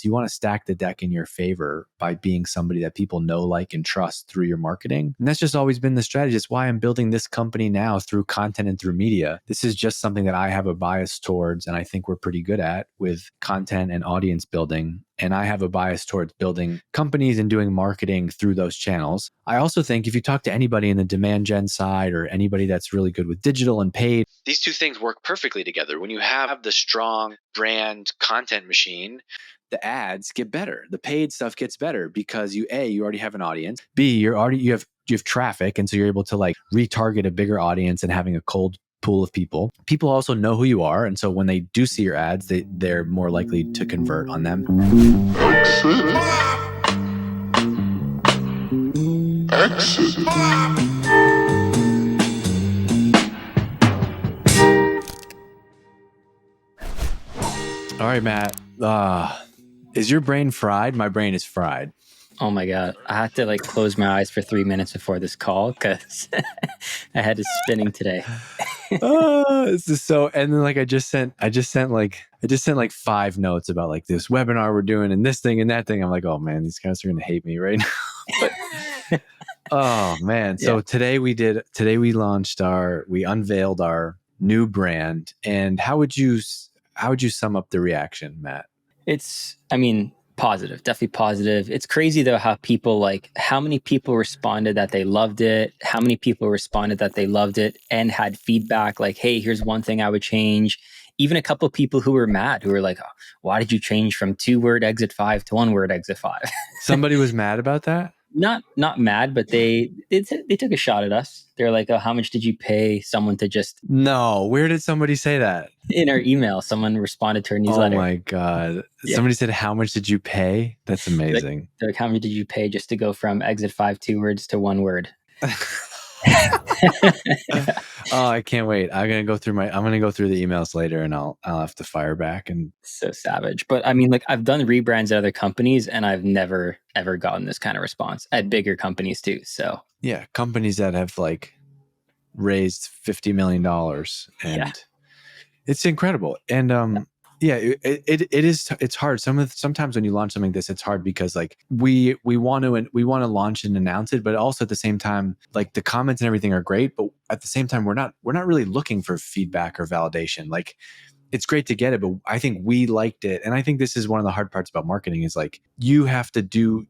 you want to stack the deck in your favor by being somebody that people know, like, and trust through your marketing. And that's just always been the strategy. It's why I'm building this company now through content and through media. This is just something that I have a bias towards, and I think we're pretty good at with content and audience building. And I have a bias towards building companies and doing marketing through those channels. I also think if you talk to anybody in the demand gen side or anybody that's really good with digital and paid, these two things work perfectly together. When you have the strong brand content machine, the ads get better. The paid stuff gets better because you already have an audience. B, you have traffic, and so you're able to like retarget a bigger audience and having a cold pool of people. People also know who you are, and so when they do see your ads, they're more likely to convert on them. Exit. All right, Matt. Is your brain fried? My brain is fried. Oh my God. I had to like close my eyes for 3 minutes before this call because I had it spinning today. This is so, and then like I just sent like 5 notes about like this webinar we're doing and this thing and that thing. I'm like, oh man, these guys are gonna hate me right now. But, oh man. So today we unveiled our new brand. And how would you sum up the reaction, Matt? Positive, definitely positive. It's crazy though how many people responded that they loved it, how many people responded that they loved it and had feedback like, hey, here's one thing I would change. Even a couple of people who were mad, who were like, oh, why did you change from 2-word exit 5 to 1-word exit 5? Somebody was mad about that? Not mad, but they took a shot at us. They're like, oh, how much did you pay someone to just... No, where did somebody say that? In our email, someone responded to our newsletter. Oh my God. Yeah. Somebody said, how much did you pay? That's amazing. Like, how much did you pay just to go from exit 5 2 words to 1 word? Oh, I can't wait. I'm gonna go through the emails later, and I'll have to fire back. And so savage. But I mean, like, I've done rebrands at other companies, and I've never ever gotten this kind of response at bigger companies too. So yeah, companies that have like raised $50 million, and it's incredible. And it's hard. Sometimes when you launch something like this, it's hard because like we want to launch and announce it, but also at the same time, like the comments and everything are great, but at the same time, we're not really looking for feedback or validation. Like, it's great to get it, but I think we liked it. And I think this is one of the hard parts about marketing is like, you have to do,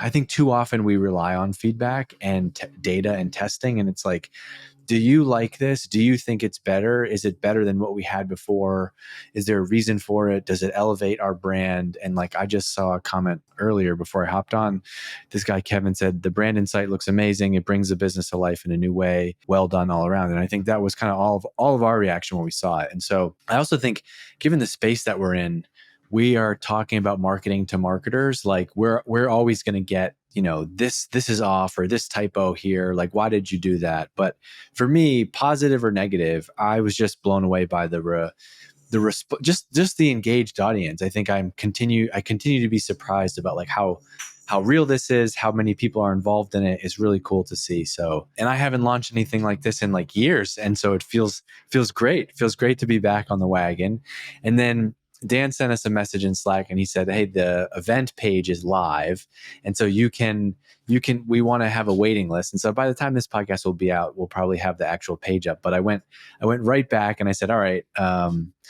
I think too often we rely on feedback and data and testing. And it's like, do you like this? Do you think it's better? Is it better than what we had before? Is there a reason for it? Does it elevate our brand? And like, I just saw a comment earlier before I hopped on. This guy, Kevin, said, the brand insight looks amazing. It brings the business to life in a new way. Well done all around. And I think that was kind of all of our reaction when we saw it. And so I also think, given the space that we're in, we are talking about marketing to marketers. Like we're always going to get, this is off, or this typo here. Like, why did you do that? But for me, positive or negative, I was just blown away by just the engaged audience. I think I continue to be surprised about like how real this is, how many people are involved in it. Is really cool to see. So, and I haven't launched anything like this in like years. And so it feels great. It feels great to be back on the wagon. And then Dan sent us a message in Slack and he said, hey, the event page is live. And so we want to have a waiting list. And so by the time this podcast will be out, we'll probably have the actual page up. But I went right back and I said, all right,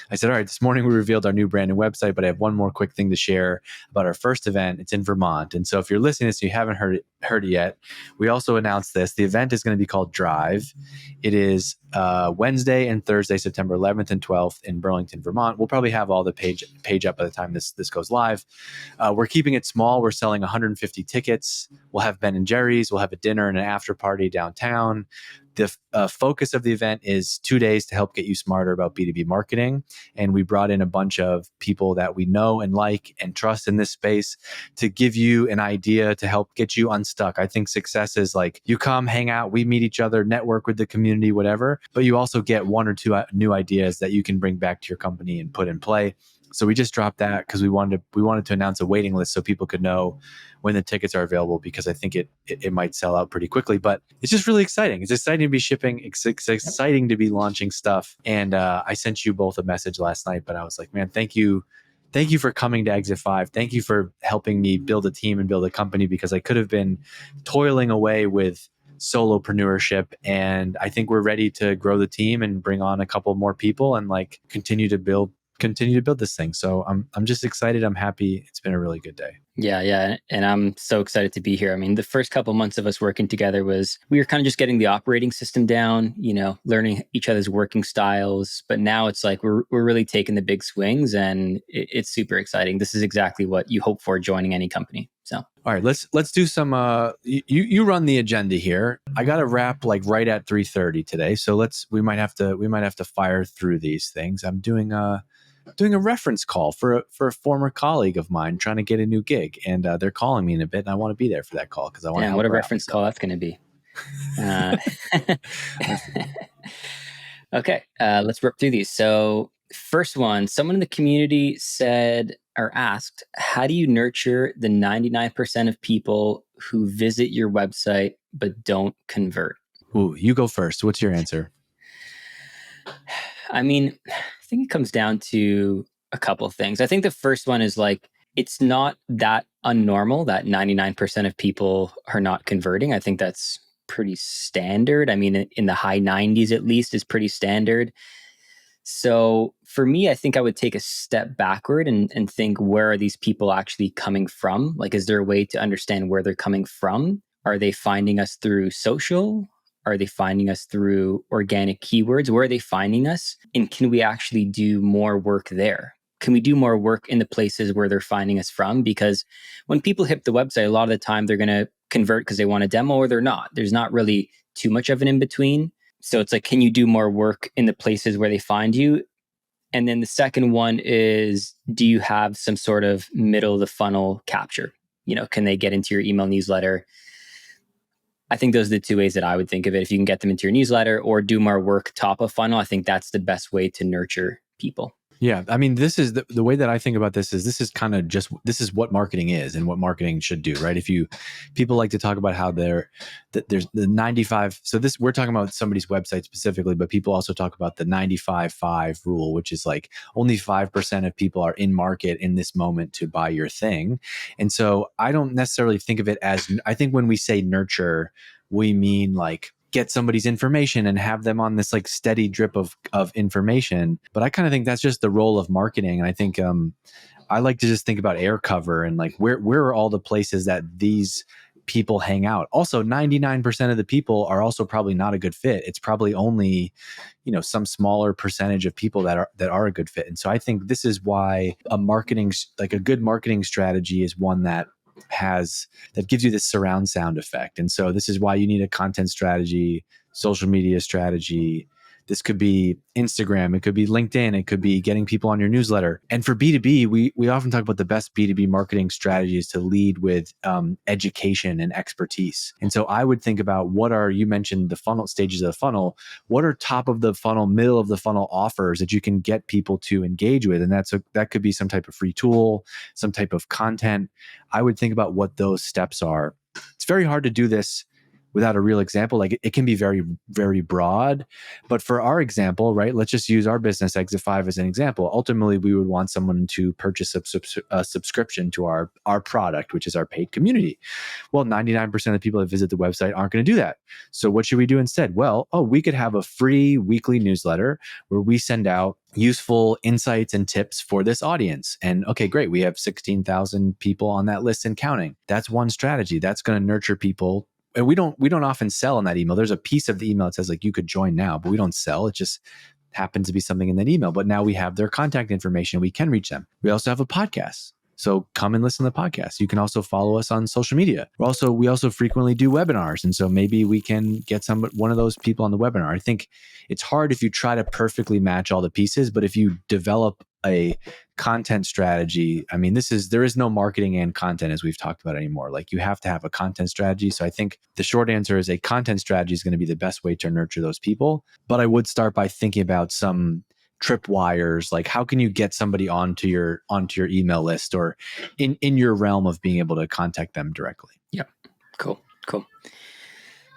this morning we revealed our new brand and website, but I have one more quick thing to share about our first event. It's in Vermont. And so if you're listening to this and you haven't heard it yet, we also announced this. The event is going to be called Drive. It is Wednesday and Thursday, September 11th and 12th in Burlington, Vermont. We'll probably have all the page up by the time this goes live. We're keeping it small. We're selling 150 tickets. We'll have Ben and Jerry's. We'll have a dinner and an after party downtown. The focus of the event is 2 days to help get you smarter about B2B marketing. And we brought in a bunch of people that we know and like and trust in this space to give you an idea to help get you unstuck. I think success is like you come, hang out, we meet each other, network with the community, whatever, but you also get 1 or 2 new ideas that you can bring back to your company and put in play. So we just dropped that because we wanted to announce a waiting list so people could know when the tickets are available, because I think it might sell out pretty quickly. But it's just really exciting. It's exciting to be shipping. It's exciting to be launching stuff. And I sent you both a message last night, but I was like, man, thank you thank you for coming to Exit 5. Thank you for helping me build a team and build a company, because I could have been toiling away with solopreneurship. And I think we're ready to grow the team and bring on a couple more people and like continue to build this thing. So I'm just excited. I'm happy. It's been a really good day. Yeah. And I'm so excited to be here. I mean, the first couple months of us working together we were kind of just getting the operating system down, learning each other's working styles. But now it's like we're really taking the big swings, and it's super exciting. This is exactly what you hope for joining any company. So all right, let's do some you run the agenda here. I got to wrap like right at 3:30 today. So we might have to fire through these things. I'm doing a reference call for a former colleague of mine trying to get a new gig, and they're calling me in a bit, and I want to be there for that call because I want to help. What a her reference out, call that's going to be. Okay, let's rip through these. So first one, someone in the community said or asked, how do you nurture the 99% of people who visit your website but don't convert? Ooh, you go first. What's your answer? I mean, I think it comes down to a couple of things. I think the first one is like, it's not that unnormal that 99% of people are not converting. I think that's pretty standard. I mean, in the high 90s at least is pretty standard. So for me, I think I would take a step backward and think, where are these people actually coming from? Like, is there a way to understand where they're coming from? Are they finding us through social? Are they finding us through organic keywords? Where are they finding us? And can we actually do more work there? Can we do more work in the places where they're finding us from? Because when people hit the website, a lot of the time they're going to convert because they want a demo or they're not. There's not really too much of an in between. So it's like, can you do more work in the places where they find you? And then the second one is, do you have some sort of middle of the funnel capture? Can they get into your email newsletter? I think those are the two ways that I would think of it. If you can get them into your newsletter or do more work top of funnel, I think that's the best way to nurture people. Yeah, I mean, this is the way that I think about this is this is what marketing is and what marketing should do, right? People like to talk about how there's the 95. So we're talking about somebody's website specifically, but people also talk about the 95-5 rule, which is like only 5% of people are in market in this moment to buy your thing. And so I don't necessarily think of it as, I think when we say nurture, we mean like get somebody's information and have them on this like steady drip of information. But I kind of think that's just the role of marketing. And I think I like to just think about air cover and like where are all the places that these people hang out. Also, 99% of the people are also probably not a good fit. It's probably only, some smaller percentage of people that are a good fit. And so I think this is why a good marketing strategy is one that gives you this surround sound effect. And so this is why you need a content strategy, social media strategy. This could be Instagram, it could be LinkedIn, it could be getting people on your newsletter. And for B2B, we often talk about the best B2B marketing strategies to lead with education and expertise. And so I would think about you mentioned the funnel stages of the funnel. What are top of the funnel, middle of the funnel offers that you can get people to engage with? And that could be some type of free tool, some type of content. I would think about what those steps are. It's very hard to do this without a real example. Like it can be very, very broad, but for our example, right, let's just use our business Exit 5 as an example. Ultimately, we would want someone to purchase a subscription to our product, which is our paid community. Well, 99% of the people that visit the website aren't going to do that. So what should we do instead? Well, we could have a free weekly newsletter where we send out useful insights and tips for this audience. And okay, great. We have 16,000 people on that list and counting. That's one strategy. That's going to nurture people. And we don't often sell in that email. There's a piece of the email that says like, you could join now, but we don't sell. It just happens to be something in that email. But now we have their contact information. We can reach them. We also have a podcast. So come and listen to the podcast. You can also follow us on social media. We also frequently do webinars. And so maybe we can get one of those people on the webinar. I think it's hard if you try to perfectly match all the pieces, but if you develop a content strategy, I mean, there is no marketing and content as we've talked about anymore. Like you have to have a content strategy. So I think the short answer is a content strategy is going to be the best way to nurture those people. But I would start by thinking about some tripwires, like how can you get somebody onto your email list or in your realm of being able to contact them directly. Yep. Cool.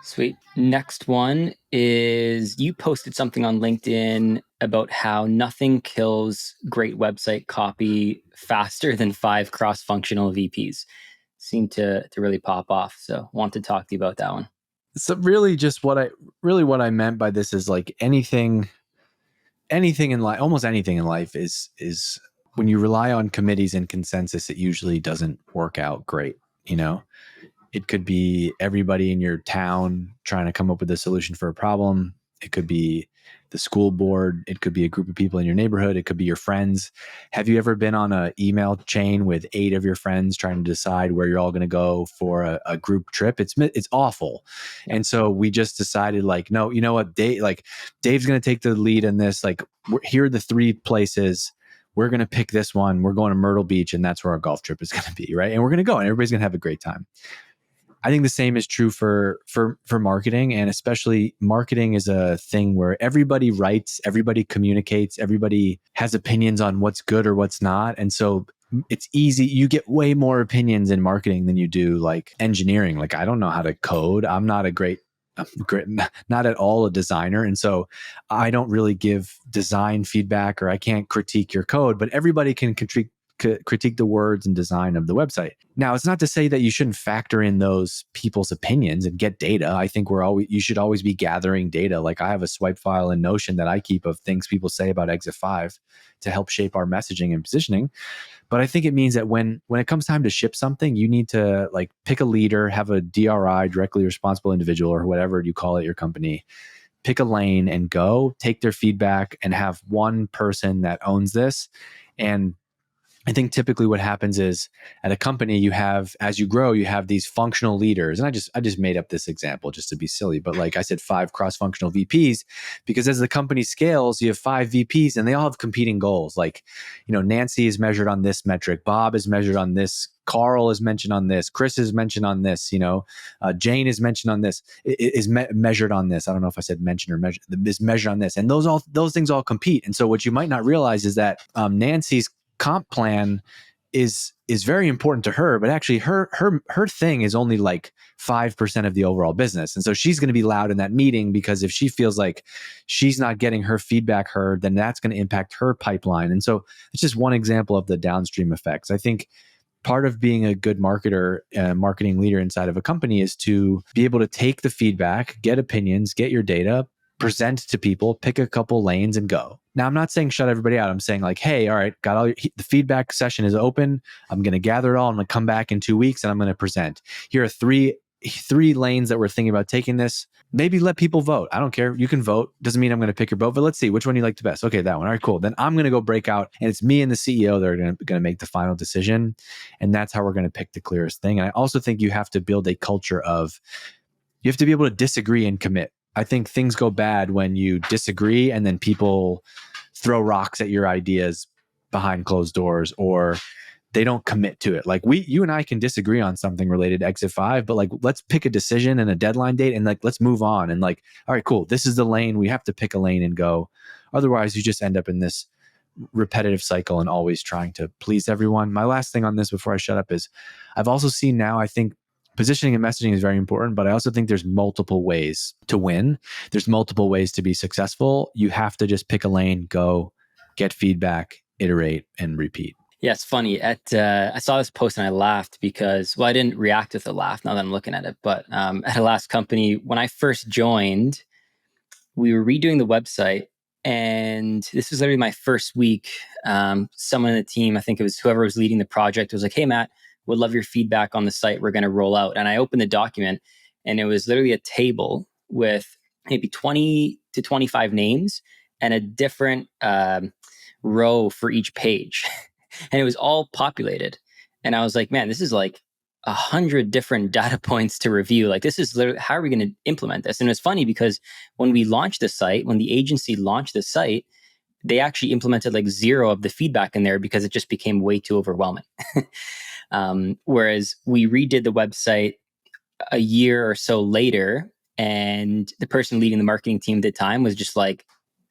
Sweet. Next one is you posted something on LinkedIn about how nothing kills great website copy faster than 5 cross-functional VPs. Seemed to really pop off. So want to talk to you about that one. So really just what I meant by this is like anything in life, almost anything in life is when you rely on committees and consensus, it usually doesn't work out great, you know? It could be everybody in your town trying to come up with a solution for a problem. It could be the school board. It could be a group of people in your neighborhood. It could be your friends. Have you ever been on an email chain with 8 of your friends trying to decide where you're all going to go for a group trip? It's awful. And so we just decided like, no, you know what? Dave's going to take the lead in this. Like, here are the 3 places. We're going to pick this one. We're going to Myrtle Beach, and that's where our golf trip is going to be, right? And we're going to go, and everybody's going to have a great time. I think the same is true for marketing, and especially marketing is a thing where everybody writes, everybody communicates, everybody has opinions on what's good or what's not. And so it's easy. You get way more opinions in marketing than you do like engineering. Like, I don't know how to code. I'm not not at all a designer. And so I don't really give design feedback, or I can't critique your code, but everybody can critique the words and design of the website. Now, it's not to say that you shouldn't factor in those people's opinions and get data. I think you should always be gathering data. Like, I have a swipe file in Notion that I keep of things people say about Exit 5 to help shape our messaging and positioning. But I think it means that when it comes time to ship something, you need to like pick a leader, have a DRI, directly responsible individual, or whatever you call it, your company, pick a lane and go take their feedback and have one person that owns this. And I think typically what happens is at a company, you have, as you grow, you have these functional leaders. And I just made up this example just to be silly, but like I said, 5 cross-functional VPs, because as the company scales, you have 5 VPs and they all have competing goals. Like, Nancy is measured on this metric, Bob is measured on this, Carl is mentioned on this, Chris is mentioned on this, Jane is mentioned on this, measured on this. I don't know if I said mention or measure, is measured on this. And those things all compete. And so what you might not realize is that Nancy's comp plan is very important to her, but actually her thing is only like 5% of the overall business. And so she's going to be loud in that meeting, because if she feels like she's not getting her feedback heard, then that's going to impact her pipeline. And so it's just one example of the downstream effects. I think part of being a good marketer, marketing leader inside of a company, is to be able to take the feedback, get opinions, get your data, present to people, pick a couple lanes and go. Now, I'm not saying shut everybody out. I'm saying like, hey, all right, got all the feedback session is open. I'm going to gather it all. I'm going to come back in 2 weeks and I'm going to present. Here are three lanes that we're thinking about taking this. Maybe let people vote. I don't care. You can vote. Doesn't mean I'm going to pick your vote, but let's see which one you like the best. Okay, that one. All right, cool. Then I'm going to go break out, and it's me and the CEO that are going to make the final decision. And that's how we're going to pick the clearest thing. And I also think you have to build a culture of, you have to be able to disagree and commit. I think things go bad when you disagree and then people throw rocks at your ideas behind closed doors, or they don't commit to it. Like you and I can disagree on something related to Exit 5, but like, let's pick a decision and a deadline date and like, let's move on. And like, all right, cool. This is the lane. We have to pick a lane and go. Otherwise you just end up in this repetitive cycle and always trying to please everyone. My last thing on this before I shut up is I've also seen now, I think positioning and messaging is very important, but I also think there's multiple ways to win. There's multiple ways to be successful. You have to just pick a lane, go, get feedback, iterate, and repeat. Yeah, it's funny. I saw this post and I laughed because, well, I didn't react with a laugh now that I'm looking at it. But at a last company, when I first joined, we were redoing the website, and this was literally my first week. Someone in the team, I think it was whoever was leading the project, was like, "Hey, Matt, would love your feedback on the site we're going to roll out." And I opened the document, and it was literally a table with maybe 20 to 25 names and a different row for each page. And it was all populated. And I was like, man, this is like 100 different data points to review. Like, this is literally, how are we going to implement this? And it's funny because when we launched the site, when the agency launched the site, they actually implemented like 0 of the feedback in there because it just became way too overwhelming. Whereas we redid the website a year or so later, and the person leading the marketing team at the time was just like,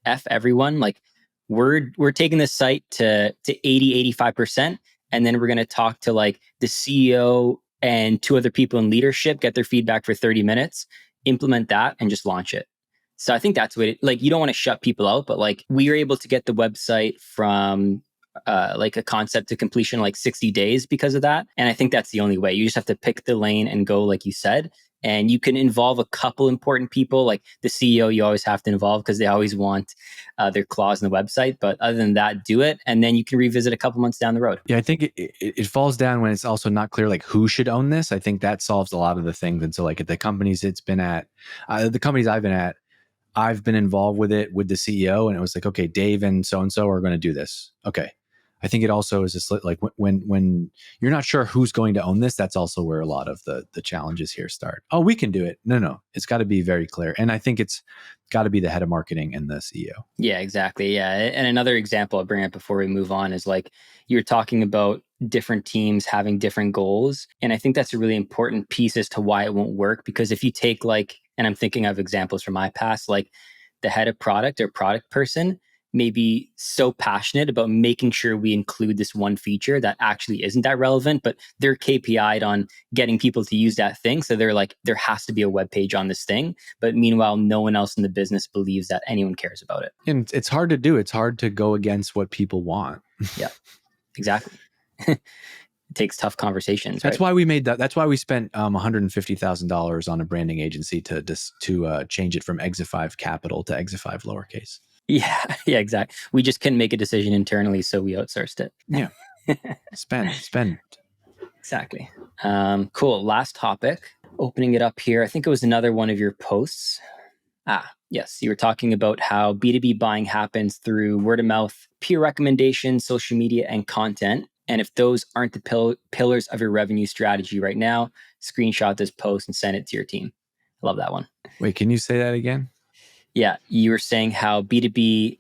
F everyone, like we're taking this site to 80-85%, and then we're going to talk to like the CEO and 2 other people in leadership, get their feedback for 30 minutes, implement that and just launch it. So I think that's what like, you don't want to shut people out, but like we were able to get the website from like a concept to completion, like 60 days because of that. And I think that's the only way. You just have to pick the lane and go, like you said. And you can involve a couple important people, like the CEO, you always have to involve because they always want their clause in the website. But other than that, do it. And then you can revisit a couple months down the road. Yeah, I think it falls down when it's also not clear like who should own this. I think that solves a lot of the things. And so like at the companies it's been at, the companies I've been at, I've been involved with it with the CEO, and it was like, okay, Dave and so are going to do this. Okay. I think it also is just like when you're not sure who's going to own this, that's also where a lot of the challenges here start. Oh, we can do it. No, it's got to be very clear. And I think it's got to be the head of marketing and the CEO. Yeah, exactly. Yeah. And another example I'll bring up before we move on is like you're talking about different teams having different goals. And I think that's a really important piece as to why it won't work. Because if you take like, and I'm thinking of examples from my past, like the head of product or product person may be so passionate about making sure we include this one feature that actually isn't that relevant, but they're KPI'd on getting people to use that thing. So they're like, there has to be a web page on this thing. But meanwhile, no one else in the business believes that anyone cares about it. And it's hard to do. It's hard to go against what people want. Yeah, exactly. It takes tough conversations. That's right? why we made that. That's why we spent $150,000 on a branding agency to change it from Exit5 capital to Exit5 lowercase. Yeah, exactly. We just couldn't make a decision internally, so we outsourced it. Yeah. Spend. Exactly. Cool. Last topic. Opening it up here. I think it was another one of your posts. Yes. You were talking about how B2B buying happens through word of mouth, peer recommendations, social media, and content. And if those aren't the pillars of your revenue strategy right now, screenshot this post and send it to your team. I love that one. Wait, can you say that again? Yeah, you were saying how B2B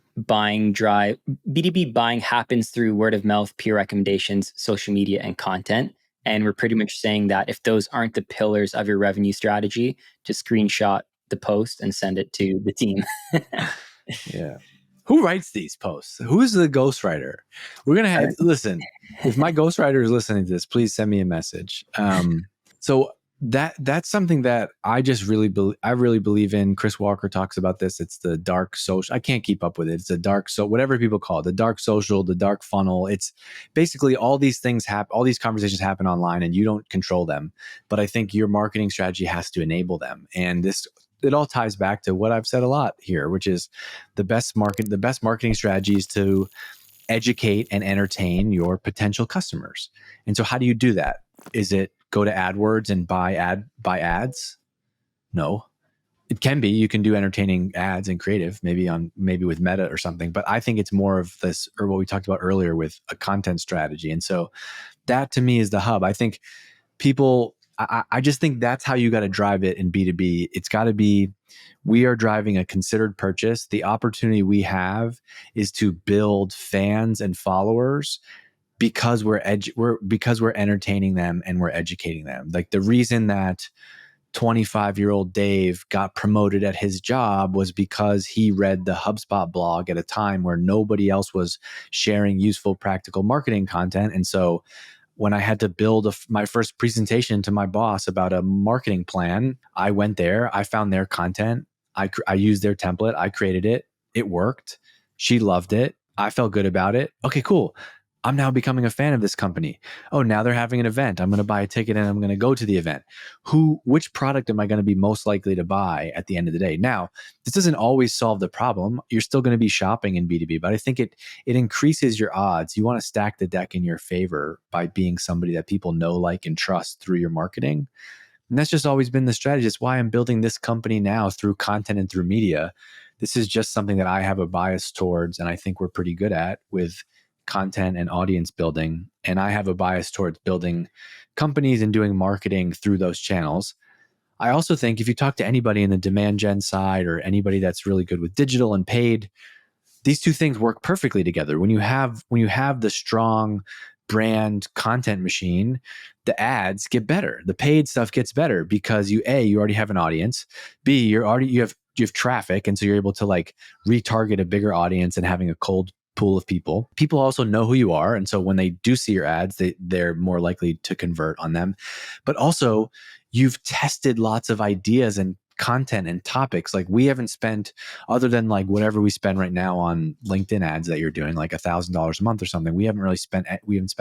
buying happens through word of mouth, peer recommendations, social media, and content. And we're pretty much saying that if those aren't the pillars of your revenue strategy, just screenshot the post and send it to the team. Yeah. Who writes these posts? Who's the ghostwriter? We're going to have, listen, if my ghostwriter is listening to this, please send me a message. So that's something that I really believe in. Chris Walker talks about this. It's the dark social. I can't keep up with it. It's the dark, so whatever people call it, the dark social, the dark funnel. It's basically all these things happen, all these conversations happen online and you don't control them. But I think your marketing strategy has to enable them. And it all ties back to what I've said a lot here, which is the best marketing strategy is to educate and entertain your potential customers. And so how do you do that? Is it go to AdWords and buy ads? No. It can be. You can do entertaining ads and creative, maybe with Meta or something. But I think it's more of this, or what we talked about earlier with a content strategy. And so that to me is the hub. I think I just think that's how you got to drive it in B2B. It's got to be, we are driving a considered purchase. The opportunity we have is to build fans and followers because we're entertaining them and we're educating them. Like the reason that 25-year-old Dave got promoted at his job was because he read the HubSpot blog at a time where nobody else was sharing useful, practical marketing content. And so when I had to build my first presentation to my boss about a marketing plan, I went there, I found their content, I used their template, I created it, it worked, she loved it, I felt good about it. Okay, cool. I'm now becoming a fan of this company. Oh, now they're having an event. I'm going to buy a ticket and I'm going to go to the event. Which product am I going to be most likely to buy at the end of the day? Now, this doesn't always solve the problem. You're still going to be shopping in B2B, but I think it increases your odds. You want to stack the deck in your favor by being somebody that people know, like, and trust through your marketing. And that's just always been the strategy. It's why I'm building this company now through content and through media. This is just something that I have a bias towards, and I think we're pretty good at with content and audience building. And I have a bias towards building companies and doing marketing through those channels. I also think if you talk to anybody in the demand gen side or anybody that's really good with digital and paid, these two things work perfectly together. When you have the strong brand content machine, the ads get better. The paid stuff gets better because you already have an audience. B, you have traffic, and so you're able to like retarget a bigger audience and having a cold pool of people. People also know who you are, and so when they do see your ads, they're more likely to convert on them. But also, you've tested lots of ideas and content and topics. Like we haven't spent, other than like whatever we spend right now on LinkedIn ads that you're doing, like $1,000 a month or something. We haven't spent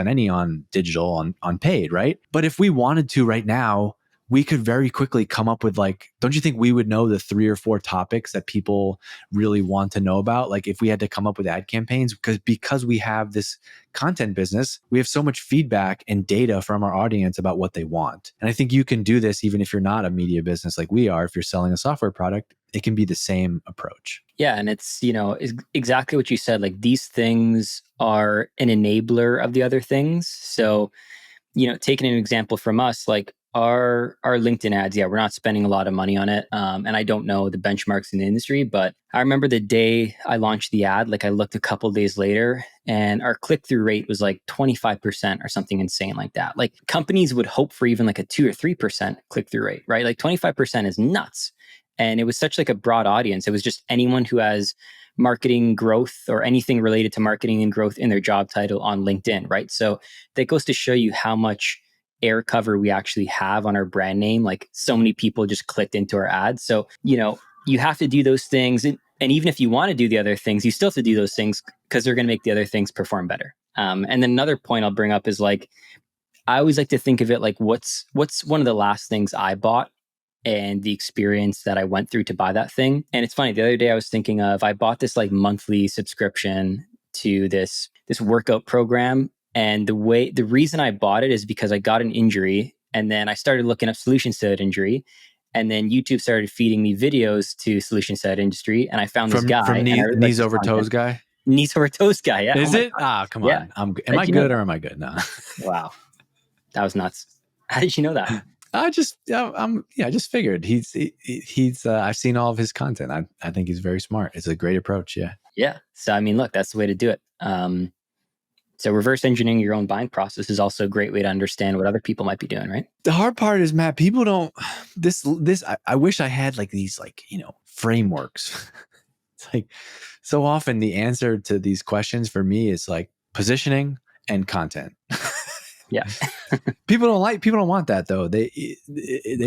any on digital, on paid, right? But if we wanted to right now, we could very quickly come up with like, don't you think we would know the 3 or 4 topics that people really want to know about? Like if we had to come up with ad campaigns, because we have this content business, we have so much feedback and data from our audience about what they want. And I think you can do this even if you're not a media business like we are. If you're selling a software product, it can be the same approach. Yeah. And it's, exactly what you said. Like these things are an enabler of the other things. So, taking an example from us, like our LinkedIn ads, yeah, we're not spending a lot of money on it. And I don't know the benchmarks in the industry, but I remember the day I launched the ad, like I looked a couple days later and our click-through rate was like 25% or something insane like that. Like companies would hope for even like a 2 or 3% click-through rate, right? Like 25% is nuts. And it was such like a broad audience. It was just anyone who has marketing growth or anything related to marketing and growth in their job title on LinkedIn, right? So that goes to show you how much air cover we actually have on our brand name. Like so many people just clicked into our ads. So, you have to do those things. And even if you want to do the other things, you still have to do those things because they're going to make the other things perform better. And then another point I'll bring up is like, I always like to think of it like what's one of the last things I bought and the experience that I went through to buy that thing. And it's funny, the other day I was thinking of, I bought this like monthly subscription to this workout program. And the reason I bought it is because I got an injury and then I started looking up solutions to that injury. And then YouTube started feeding me videos to solutions to that industry. And I found this guy. From and I really knees over toes guy? Knees over toes guy. Yeah. Is oh it? Come yeah. on. Am I good or am I good? No. Wow. That was nuts. How did you know that? I just figured I've seen all of his content. I think he's very smart. It's a great approach. Yeah. Yeah. So, I mean, look, that's the way to do it. So reverse engineering your own buying process is also a great way to understand what other people might be doing, right? The hard part is, Matt, people don't, I wish I had like these, like, frameworks. It's like so often the answer to these questions for me is like positioning and content. Yeah. People don't want that though. They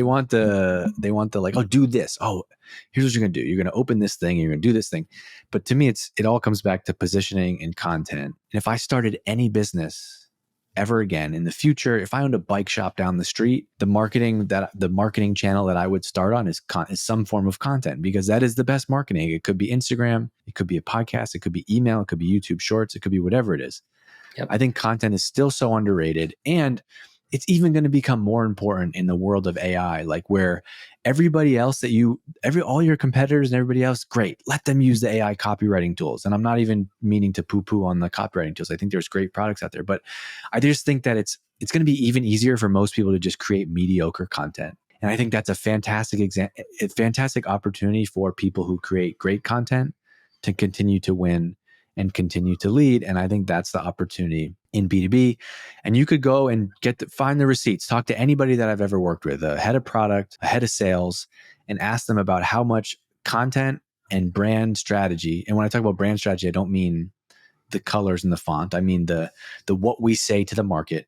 want the like, oh, do this. Oh, here's what you're going to do. You're going to open this thing. You're going to do this thing. But to me, it all comes back to positioning and content. And if I started any business ever again in the future, if I owned a bike shop down the street, the marketing channel that I would start on is some form of content, because that is the best marketing. It could be Instagram, it could be a podcast, it could be email, it could be YouTube Shorts, it could be whatever it is. Yep. I think content is still so underrated, and it's even going to become more important in the world of AI, like where everybody else all your competitors and everybody else, great, let them use the AI copywriting tools. And I'm not even meaning to poo-poo on the copywriting tools. I think there's great products out there, but I just think that it's going to be even easier for most people to just create mediocre content. And I think that's a fantastic opportunity for people who create great content to continue to win and continue to lead. And I think that's the opportunity in B2B. And you could go and find the receipts, talk to anybody that I've ever worked with, a head of product, a head of sales, and ask them about how much content and brand strategy. And when I talk about brand strategy, I don't mean the colors and the font. I mean the what we say to the market,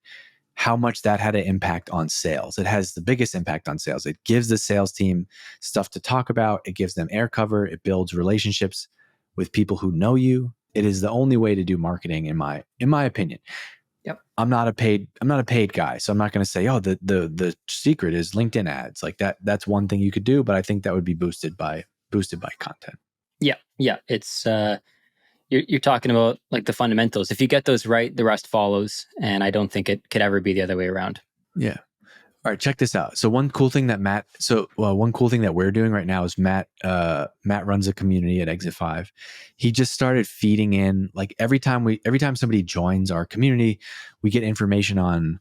how much that had an impact on sales. It has the biggest impact on sales. It gives the sales team stuff to talk about. It gives them air cover. It builds relationships with people who know you. It is the only way to do marketing, in my opinion. Yep. I'm not a paid guy, so I'm not going to say, oh, the secret is LinkedIn ads. Like that's one thing you could do, but I think that would be boosted by content. Yeah. Yeah. It's you're talking about like the fundamentals. If you get those right, the rest follows. And I don't think it could ever be the other way around. Yeah. All right, check this out. So one cool thing that we're doing right now is Matt runs a community at Exit 5. He just started feeding in, like every time somebody joins our community, we get information on,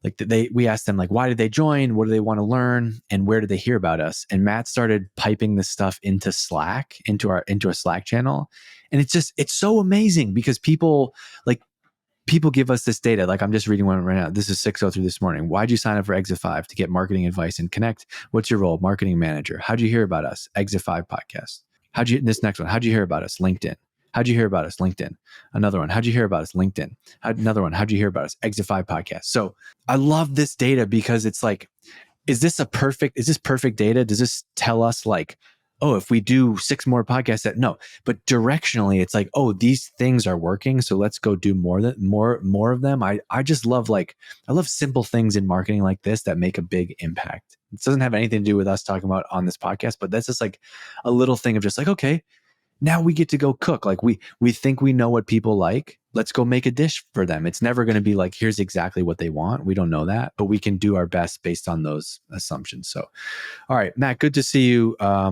like we ask them, like, why did they join? What do they want to learn? And where did they hear about us? And Matt started piping this stuff into Slack, into a Slack channel. And it's so amazing because people give us this data. Like I'm just reading one right now. This is 6:03 this morning. Why'd you sign up for Exit 5? To get marketing advice and connect? What's your role? Marketing manager. How'd you hear about us? Exit 5 podcast. This next one. How'd you hear about us? LinkedIn. How'd you hear about us? LinkedIn. Another one. How'd you hear about us? LinkedIn. Another one. How'd you hear about us? Exit 5 podcast. So I love this data because it's like, is this perfect data? Does this tell us like, oh, if we do 6 more podcasts that no, but directionally it's like, oh, these things are working. So let's go do more of them. I just love I love simple things in marketing like this that make a big impact. It doesn't have anything to do with us talking about on this podcast, but that's just like a little thing of just like, okay, now we get to go cook. Like we think we know what people like. Let's go make a dish for them. It's never going to be like, here's exactly what they want. We don't know that, but we can do our best based on those assumptions. So, all right, Matt, good to see you. I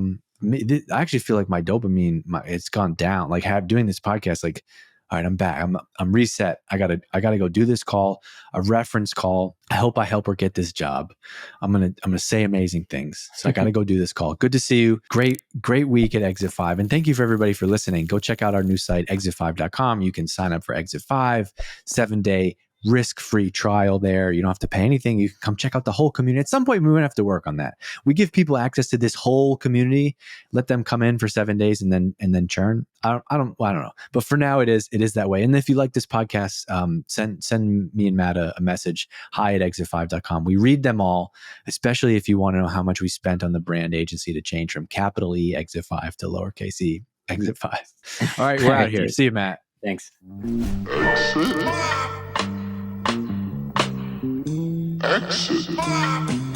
actually feel like my dopamine, it's gone down. Like doing this podcast, like, all right, I'm back. I'm reset. I gotta go do this call, a reference call. I hope I help her get this job. I'm gonna say amazing things. So I gotta go do this call. Good to see you. Great week at Exit 5. And thank you for everybody for listening. Go check out our new site, exit5.com. You can sign up for Exit 5, 7-day risk-free trial there. You don't have to pay anything. You can come check out the whole community. At some point, we might have to work on that. We give people access to this whole community, let them come in for 7 days and then churn. I don't know. But for now, it is that way. And if you like this podcast, send me and Matt a message, hi@exit5.com. We read them all, especially if you want to know how much we spent on the brand agency to change from capital E Exit 5 to lowercase e Exit 5. All right, we're out here. Dude. See you, Matt. Thanks. Exit.